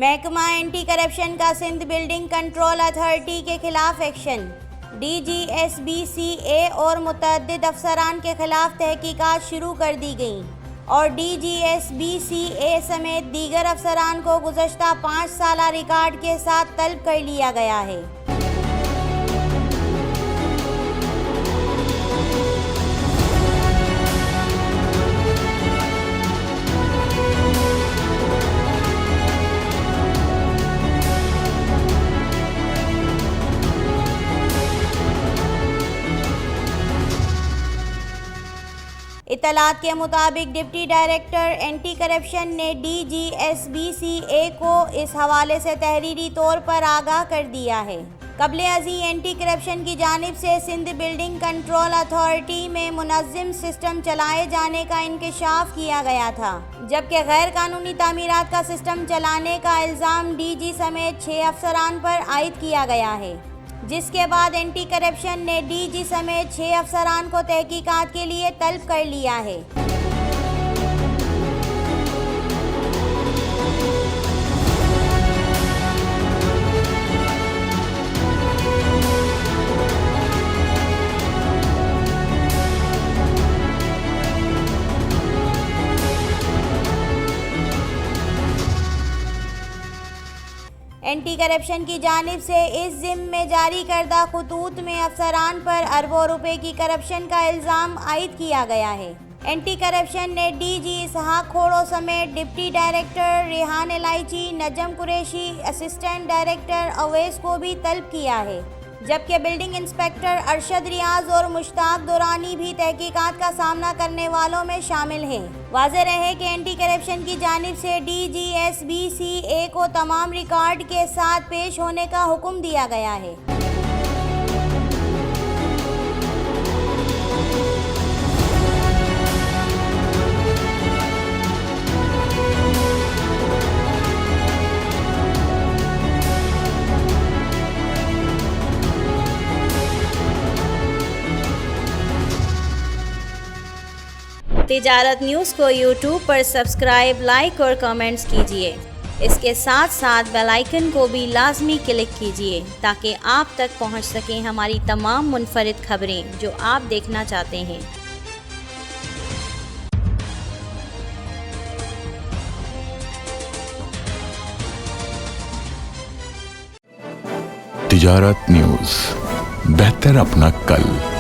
महकमा anti corruption का Sindh building control authority के खिलाफ एक्शन। DGSBCA और मुतअद्दिद अफसरान के खिलाफ तहकीकात शुरू कर दी गई और DGSBCA समेत दीगर अफसरान को गुज़श्ता 5 साला रिकॉर्ड के साथ तलब कर लिया गया है। इत्तलात के मुताबिक डिप्टी डायरेक्टर एंटी करप्शन ने DGSBCA को इस हवाले से तहरीरी तौर पर आगाह कर दिया है। कबले अज़ीं एंटी करप्शन की जानिब से सिंध बिल्डिंग कंट्रोल अथॉरिटी में मुनज़्ज़म सिस्टम चलाए जाने का इंकशाफ किया गया था, जबकि गैर कानूनी तामीरात का सिस्टम चलाने का इल्ज़ाम DG समेत 6 अफसरान पर आयद किया गया है, जिसके बाद एंटी करप्शन ने DG समेत 6 अफसरान को तहकीकात के लिए तलब कर लिया है। एंटी करप्शन की जानिब से इस ज़िम्मे में जारी करदा खतूत में अफसरान पर अरबों रुपए की करप्शन का इल्ज़ाम आयद किया गया है। एंटी करप्शन ने DG इसहाक खोड़ो समेत डिप्टी डायरेक्टर रेहान एलाइची, नजम कुरैशी, असिस्टेंट डायरेक्टर अवैस को भी तलब किया है, जबकि बिल्डिंग इंस्पेक्टर अरशद रियाज और मुश्ताक दुरानी भी तहकीकात का सामना करने वालों में शामिल हैं। वाज़ेह रहे कि एंटी करप्शन की जानिब से DGSBCA को तमाम रिकॉर्ड के साथ पेश होने का हुक्म दिया गया है। तिजारत न्यूज़ को YouTube पर सब्सक्राइब, लाइक और कमेंट्स कीजिए। इसके साथ साथ बेल आइकन को भी लाजमी क्लिक कीजिए ताकि आप तक पहुंच सकें हमारी तमाम मुनफरिद खबरें जो आप देखना चाहते हैं। तिजारत न्यूज़, बेहतर अपना कल।